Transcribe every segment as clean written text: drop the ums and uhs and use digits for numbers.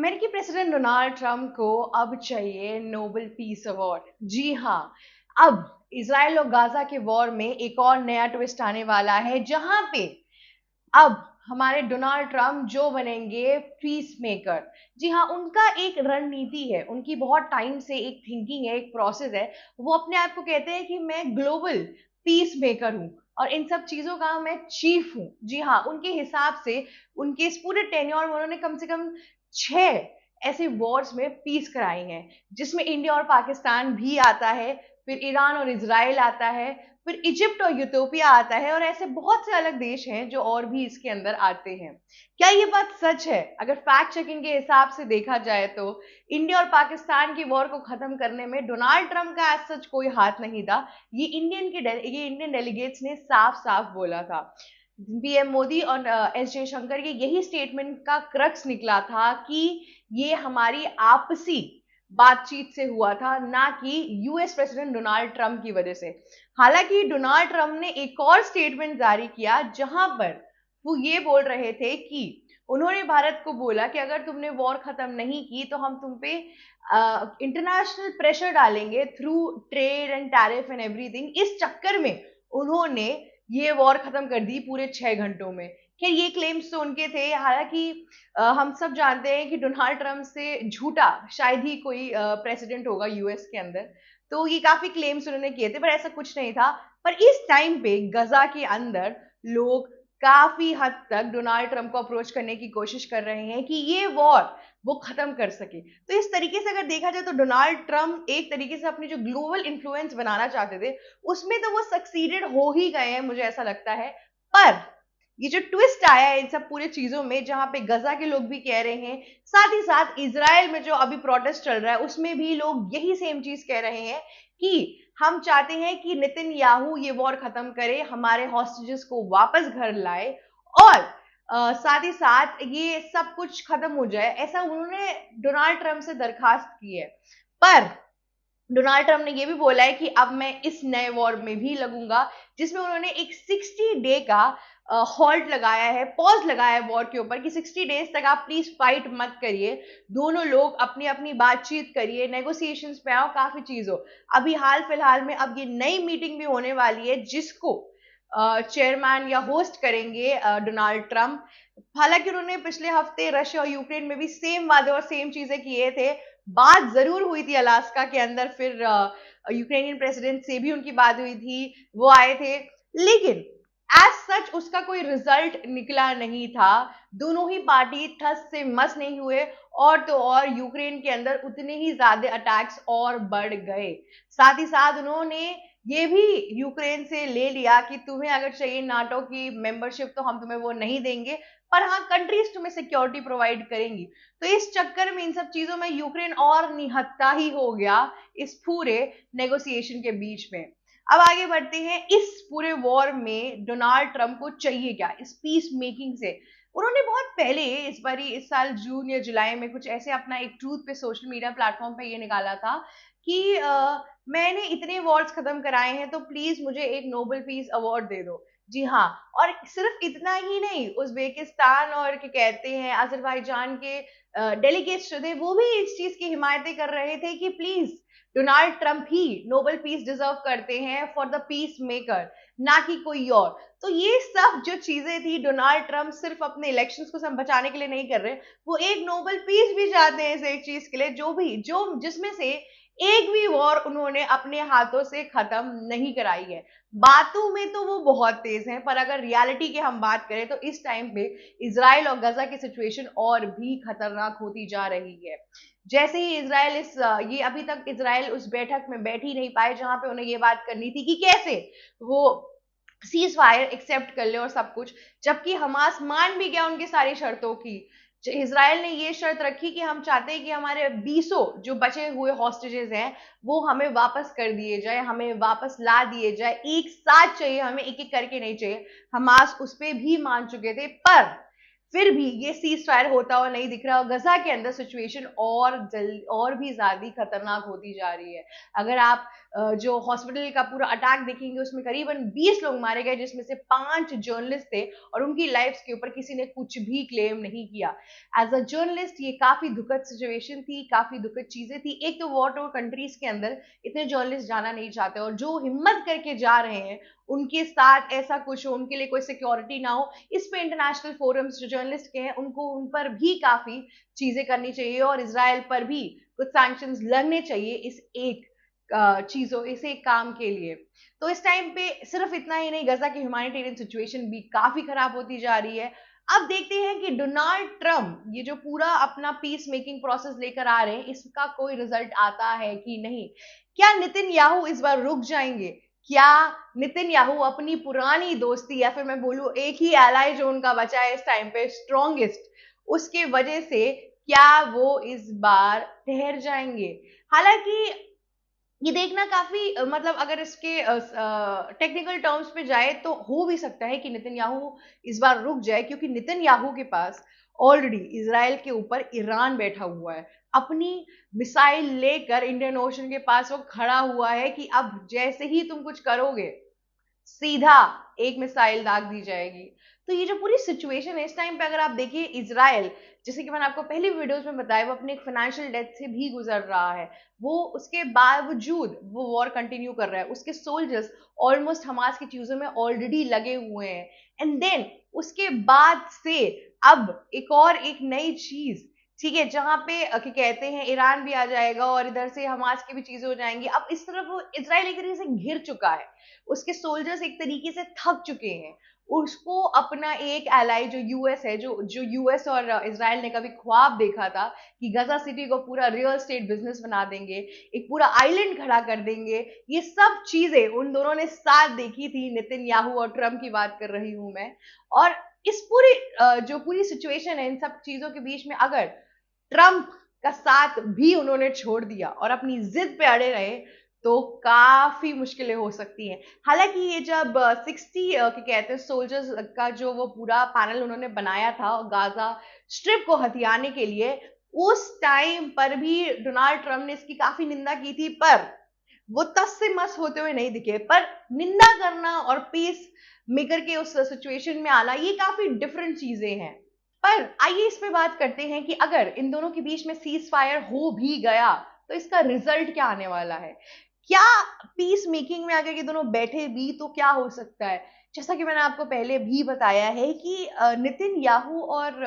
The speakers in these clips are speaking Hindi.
अमेरिकी प्रेसिडेंट डोनाल्ड ट्रंप को अब चाहिए नोबेल पीस अवार्ड। जी हाँ, अब इजराइल और गाजा के वॉर में एक और नया ट्विस्ट आने वाला है, जहां पे अब हमारे डोनाल्ड ट्रंप जो बनेंगे पीस मेकर। जी हाँ, उनका एक रणनीति है, उनकी बहुत टाइम से एक थिंकिंग है, एक प्रोसेस है। वो अपने आप को कहते हैं कि मैं ग्लोबल पीस मेकर हूँ और इन सब चीजों का मैं चीफ हूँ। जी हाँ, उनके हिसाब से उनके इस पूरे टेन्योर में उन्होंने कम से कम 6 ऐसे वॉर्स में पीस कराई हैं, जिसमें इंडिया और पाकिस्तान भी आता है, फिर ईरान और इजराइल आता है, फिर इजिप्ट और यूटोपिया आता है, और ऐसे बहुत से अलग देश हैं जो और भी इसके अंदर आते हैं। क्या ये बात सच है? अगर फैक्ट चेकिंग के हिसाब से देखा जाए तो इंडिया और पाकिस्तान की वॉर को खत्म करने में डोनाल्ड ट्रंप का एज सच कोई हाथ नहीं था। ये इंडियन डेलीगेट्स ने साफ साफ बोला था। पीएम मोदी और एस जयशंकर के यही स्टेटमेंट का क्रक्स निकला था कि ये हमारी आपसी बातचीत से हुआ था, ना कि यूएस प्रेसिडेंट डोनाल्ड ट्रंप की वजह से। हालांकि डोनाल्ड ट्रंप ने एक और स्टेटमेंट जारी किया, जहां पर वो ये बोल रहे थे कि उन्होंने भारत को बोला कि अगर तुमने वॉर खत्म नहीं की तो हम तुम पे इंटरनेशनल प्रेशर डालेंगे through trade and tariff and everything. इस चक्कर में उन्होंने ये वॉर खत्म कर दी पूरे 6 घंटों में। खैर, ये क्लेम्स तो उनके थे। हालांकि हम सब जानते हैं कि डोनाल्ड ट्रंप से झूठा शायद ही कोई प्रेसिडेंट होगा यूएस के अंदर, तो ये काफी क्लेम्स उन्होंने किए थे, पर ऐसा कुछ नहीं था। पर इस टाइम पे गजा के अंदर लोग काफी हद तक डोनाल्ड ट्रंप को अप्रोच करने की कोशिश कर रहे हैं कि ये वॉर वो खत्म कर सके। तो इस तरीके से अगर देखा जाए तो डोनाल्ड ट्रंप एक तरीके से अपनी जो ग्लोबल इन्फ्लुएंस बनाना चाहते थे, उसमें तो वो सक्सीडेड हो ही गए हैं, मुझे ऐसा लगता है। पर ये जो ट्विस्ट आया है इन सब पूरे चीजों में, जहां पे गजा के लोग भी कह रहे हैं, साथ ही साथ इसराइल में जो अभी प्रोटेस्ट चल रहा है उसमें भी लोग यही सेम चीज कह रहे हैं कि हम चाहते हैं कि नेतन्याहू ये वॉर खत्म करे, हमारे हॉस्टेजेस को वापस घर लाए, और साथ ही साथ ये सब कुछ खत्म हो जाए, ऐसा उन्होंने डोनाल्ड ट्रंप से दरखास्त की है। पर डोनाल्ड ट्रंप ने यह भी बोला है कि अब मैं इस नए वॉर में भी लगूंगा, जिसमें उन्होंने एक 60 डे का हॉल्ट लगाया है, पॉज लगाया है वॉर के ऊपर कि 60 डेज तक आप प्लीज फाइट मत करिए, दोनों लोग अपनी अपनी बातचीत करिए, नेगोशिएशंस पे आओ, काफी चीज हो। अभी हाल फिलहाल में अब ये नई मीटिंग भी होने वाली है, जिसको चेयरमैन या होस्ट करेंगे डोनाल्ड ट्रंप। हालांकि उन्होंने पिछले हफ्ते रशिया और यूक्रेन में भी सेम वादे और सेम चीजें किए थे। बात जरूर हुई थी अलास्का के अंदर, फिर यूक्रेनियन प्रेसिडेंट से भी उनकी बात हुई थी, वो आए थे, लेकिन एज सच उसका कोई रिजल्ट निकला नहीं था। दोनों ही पार्टी ठस से मस नहीं हुए, और तो और यूक्रेन के अंदर उतने ही ज्यादा अटैक्स और बढ़ गए। साथ ही साथ उन्होंने ये भी यूक्रेन से ले लिया कि तुम्हें अगर चाहिए नाटो की मेंबरशिप तो हम तुम्हें वो नहीं देंगे, पर हाँ कंट्रीज तुम्हें सिक्योरिटी प्रोवाइड करेंगी। तो इस चक्कर में इन सब चीजों में यूक्रेन और निहत्था ही हो गया इस पूरे नेगोशिएशन के बीच में। अब आगे बढ़ते हैं, इस पूरे वॉर में डोनाल्ड ट्रंप को चाहिए क्या इस पीस मेकिंग से? उन्होंने बहुत पहले इस बारी इस साल जून या जुलाई में कुछ ऐसे अपना एक ट्रूथ पे सोशल मीडिया प्लेटफॉर्म पे ये निकाला था कि मैंने इतने वॉर्स खत्म कराए हैं तो प्लीज मुझे एक नोबेल पीस अवार्ड दे दो। जी हाँ, और सिर्फ इतना ही नहीं, उज्बेकिस्तान और क्या कहते हैं अजरबैजान के डेलीगेट्स जो थे वो भी इस चीज की हिमायतें कर रहे थे कि please Donald Trump he Nobel peace deserve करते हैं फॉर द पीस मेकर, ना कि कोई और। तो ये सब जो चीजें थी, डोनाल्ड ट्रंप सिर्फ अपने इलेक्शंस को सब बचाने के लिए नहीं कर रहे, वो एक नोबेल पीस भी चाहते हैं इस एक चीज के लिए, जो जिसमें से एक भी वॉर उन्होंने अपने हाथों से खत्म नहीं कराई है। बातों में तो वो बहुत तेज हैं, पर अगर रियलिटी की हम बात करें तो इस टाइम पे इसराइल और गजा की सिचुएशन और भी खतरनाक होती जा रही है। जैसे ही इसराइल ये अभी तक इसराइल उस बैठक में बैठ ही नहीं पाए जहां पे उन्हें ये बात करनी थी कि कैसे वो सीज फायर एक्सेप्ट कर ले और सब कुछ, जबकि हमास मान भी गया उनकी सारी शर्तों की। इसराइल ने ये शर्त रखी कि हम चाहते हैं कि हमारे 20 जो बचे हुए हॉस्टेजेस हैं वो हमें वापस कर दिए जाए, हमें वापस ला दिए जाए, एक साथ चाहिए हमें, एक एक करके नहीं चाहिए। हमास उस पर भी मान चुके थे, पर फिर भी ये सीज फायर होता हुआ नहीं दिख रहा और गजा के अंदर सिचुएशन और भी ज्यादा खतरनाक होती जा रही है। अगर आप जो हॉस्पिटल का पूरा अटैक देखेंगे उसमें करीबन 20 लोग मारे गए, जिसमें से 5 जर्नलिस्ट थे और उनकी लाइफ्स के ऊपर किसी ने कुछ भी क्लेम नहीं किया। एज अ जर्नलिस्ट ये काफी दुखद सिचुएशन थी, काफी दुखद चीजें थी। एक तो वॉर टोर कंट्रीज के अंदर इतने जर्नलिस्ट जाना नहीं चाहते और जो हिम्मत करके जा रहे हैं उनके साथ ऐसा कुछ हो, उनके लिए कोई सिक्योरिटी ना हो, इस पे इंटरनेशनल फोरम्स जो जर्नलिस्ट के हैं उनको उन पर भी काफी चीजें करनी चाहिए और इसराइल पर भी कुछ सैंक्शंस लगने चाहिए इस एक काम के लिए। तो इस टाइम पे सिर्फ इतना ही नहीं, गजा की ह्यूमैनिटेरियन सिचुएशन भी काफी खराब होती जा रही है। अब देखते हैं कि डोनाल्ड ट्रम्प ये जो पूरा अपना पीस मेकिंग प्रोसेस लेकर आ रहे हैं, इसका कोई रिजल्ट आता है कि नहीं। क्या नेतन्याहू इस बार रुक जाएंगे? क्या नेतन्याहू अपनी पुरानी दोस्ती या फिर मैं बोलूं एक ही एलाई जो उनका बचा है इस टाइम पे स्ट्रॉन्गेस्ट, उसके वजह से क्या वो इस बार ठहर जाएंगे? हालांकि ये देखना काफी मतलब अगर इसके टेक्निकल टर्म्स पे जाए तो हो भी सकता है कि नेतन्याहू इस बार रुक जाए, क्योंकि नेतन्याहू के पास ऑलरेडी इसराइल के ऊपर ईरान बैठा हुआ है। अपनी मिसाइल लेकर इंडियन ओशन के पास वो खड़ा हुआ है कि अब जैसे ही तुम कुछ करोगे सीधा एक मिसाइल दाग दी जाएगी। तो ये जो पूरी सिचुएशन है इस टाइम पे अगर आप देखिए, इसराइल जैसे कि मैंने आपको पहली वीडियोस में बताया वो अपने एक फाइनेंशियल डेथ से भी गुजर रहा है। वो उसके बावजूद वो वॉर कंटिन्यू कर रहा है, उसके सोल्जर्स ऑलमोस्ट हमास की चीजों में ऑलरेडी लगे हुए हैं। एंड देन उसके बाद से अब एक नई चीज, ठीक है, जहां पे कहते हैं ईरान भी आ जाएगा और इधर से हमास की भी चीजें हो जाएंगी। अब इस तरफ इसराइल एक तरीके से घिर चुका है, उसके सोल्जर्स एक तरीके से थक चुके हैं। उसको अपना एक एलाई जो यूएस है, जो यूएस और इसराइल ने कभी ख्वाब देखा था कि गजा सिटी को पूरा रियल स्टेट बिजनेस बना देंगे, एक पूरा आइलैंड खड़ा कर देंगे, ये सब चीजें उन दोनों ने साथ देखी थी। नेतन्याहू और ट्रम्प की बात कर रही हूं मैं। और इस पूरी जो पूरी सिचुएशन है इन सब चीजों के बीच में अगर ट्रम्प का साथ भी उन्होंने छोड़ दिया और अपनी जिद पे अड़े रहे तो काफी मुश्किलें हो सकती हैं। हालांकि ये जब 60 कहते हैं सोल्जर्स का जो वो पूरा पैनल उन्होंने बनाया था गाजा स्ट्रिप को हथियाने के लिए, उस टाइम पर भी डोनाल्ड ट्रम्प ने इसकी काफी निंदा की थी, पर वो तस से मस होते हुए नहीं दिखे। पर निंदा करना और पीस मेकर के उस सिचुएशन में आना ये काफी डिफरेंट चीजें हैं। पर आइए इस पे बात करते हैं कि अगर इन दोनों के बीच में सीज फायर हो भी गया तो इसका रिजल्ट क्या आने वाला है। क्या पीस मेकिंग में अगर ये दोनों बैठे भी तो क्या हो सकता है। जैसा कि मैंने आपको पहले भी बताया है कि नेतन्याहू और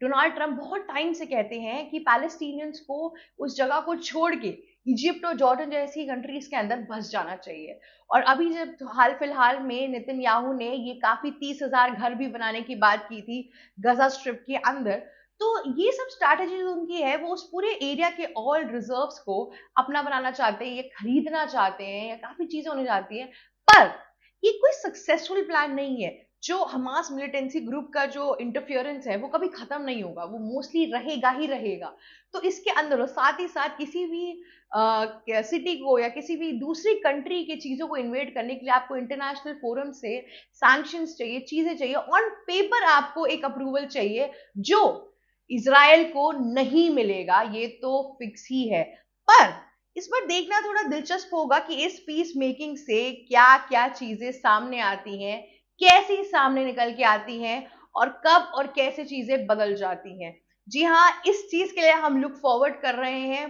डोनाल्ड ट्रम्प बहुत टाइम से कहते हैं कि पैलेस्टीनियंस को उस जगह को छोड़ के इजिप्ट और जॉर्डन जैसी कंट्रीज के अंदर बस जाना चाहिए। और अभी जब हाल फिलहाल में नेतन्याहू ने ये काफी 30,000 घर भी बनाने की बात की थी गजा स्ट्रिप के अंदर, तो ये सब स्ट्रैटेजी उनकी है, वो उस पूरे एरिया के ऑल रिजर्व्स को अपना बनाना चाहते हैं, ये खरीदना चाहते हैं, या काफी चीजें होने जाती है। पर ये कोई सक्सेसफुल प्लान नहीं है। जो हमास मिलिटेंसी ग्रुप का जो इंटरफियरेंस है वो कभी खत्म नहीं होगा, वो मोस्टली रहेगा ही रहेगा। तो इसके अंदर और साथ ही साथ किसी भी सिटी को या किसी भी दूसरी कंट्री की चीजों को इन्वेट करने के लिए आपको इंटरनेशनल फोरम से सैंक्शंस चाहिए, चीजें चाहिए, ऑन पेपर आपको एक अप्रूवल चाहिए जो इजराइल को नहीं मिलेगा, ये तो फिक्स ही है। पर इस पर देखना थोड़ा दिलचस्प होगा कि इस पीस मेकिंग से क्या क्या चीजें सामने आती हैं, कैसी सामने निकल के आती हैं और कब और कैसे चीजें बदल जाती हैं। जी हाँ, इस चीज के लिए हम लुक फॉरवर्ड कर रहे हैं।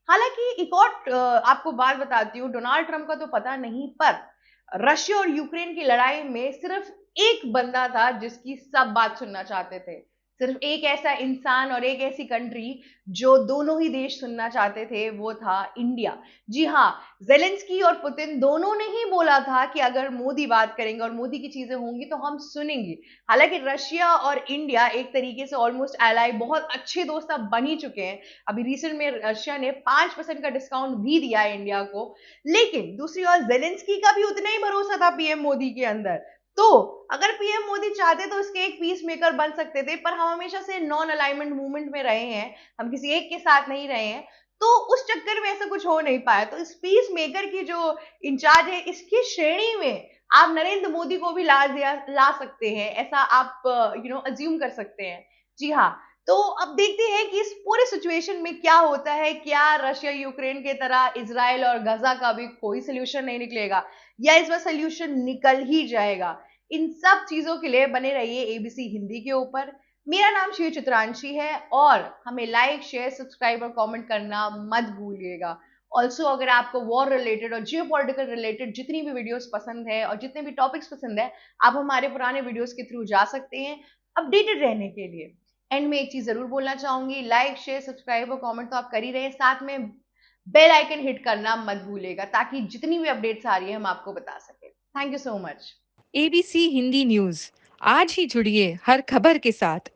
हालांकि एक और आपको बात बताती हूँ, डोनाल्ड ट्रम्प का तो पता नहीं, पर रशिया और यूक्रेन की लड़ाई में सिर्फ एक बंदा था जिसकी सब बात सुनना चाहते थे। सिर्फ एक ऐसा इंसान और एक ऐसी कंट्री जो दोनों ही देश सुनना चाहते थे, वो था इंडिया। जी हाँ, जेलेंस्की और पुतिन दोनों ने ही बोला था कि अगर मोदी बात करेंगे और मोदी की चीजें होंगी तो हम सुनेंगे। हालांकि रशिया और इंडिया एक तरीके से ऑलमोस्ट एलाई, बहुत अच्छे दोस्त अब बन ही चुके हैं। अभी रिसेंट में रशिया ने 5% का डिस्काउंट भी दिया है इंडिया को। लेकिन दूसरी ओर जेलेंस्की का भी उतना ही भरोसा था पीएम मोदी के अंदर। तो अगर पीएम मोदी चाहते तो इसके एक पीस मेकर बन सकते थे, पर हम हमेशा से नॉन अलाइनमेंट मूवमेंट में रहे हैं, हम किसी एक के साथ नहीं रहे हैं, तो उस चक्कर में ऐसा कुछ हो नहीं पाया। तो इस पीस मेकर की जो इंचार्ज है, इसकी श्रेणी में आप नरेंद्र मोदी को भी ला सकते हैं, ऐसा आप अज्यूम कर सकते हैं। जी हाँ, तो अब देखते हैं कि इस पूरे सिचुएशन में क्या होता है, क्या रशिया यूक्रेन की तरह इज़राइल और गाज़ा का भी कोई सॉल्यूशन नहीं निकलेगा या इस बार सॉल्यूशन निकल ही जाएगा। इन सब चीज़ों के लिए बने रहिए एबीसी हिंदी के ऊपर। मेरा नाम शिव चित्रांशी है और हमें लाइक, शेयर, सब्सक्राइब और कमेंट करना मत भूलिएगा। ऑल्सो अगर आपको वॉर रिलेटेड और जियोपॉलिटिकल रिलेटेड जितनी भी वीडियोस पसंद है और जितने भी टॉपिक्स पसंद है, आप हमारे पुराने वीडियोस के थ्रू जा सकते हैं अपडेटेड रहने के लिए। एंड में एक चीज जरूर बोलना चाहूंगी, लाइक, शेयर, सब्सक्राइब और कमेंट तो आप कर ही रहे हैं, साथ में बेल आइकन हिट करना मत भूलिएगा ताकि जितनी भी अपडेट्स आ रही है हम आपको बता सकें। Thank you so much. ABC Hindi news, आज ही जुड़िए हर खबर के साथ।